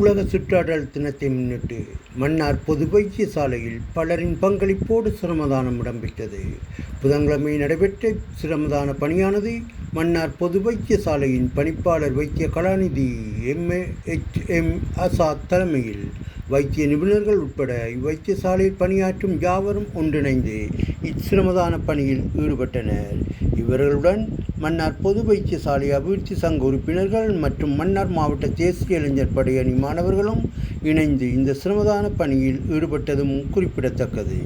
உலக சுற்றாடல் தினத்தை முன்னிட்டு மன்னார் பொது வைத்தியசாலையில் பலரின் பங்களிப்போடு சிரமதானம் இடம்பெற்றது. புதன்கிழமை நடைபெற்ற சிரமதான பணியானது மன்னார் பொது வைத்தியசாலையின் பணிப்பாளர் வைத்திய கலாநிதி எம் ஆசாத் தலைமையில் வைத்திய நிபுணர்கள் உட்பட இவ்வைத்தியசாலையில் பணியாற்றும் யாவரும் ஒன்றிணைந்து இச்சிரமதான பணியில் ஈடுபட்டனர். இவர்களுடன் மன்னார் பொது வைத்தியசாலை அபிவிருத்தி சங்க உறுப்பினர்கள் மற்றும் மன்னார் மாவட்ட தேசிய இளைஞர் படையணி மாணவர்களும் இணைந்து இந்த சிரமதான பணியில் ஈடுபட்டதும் குறிப்பிடத்தக்கது.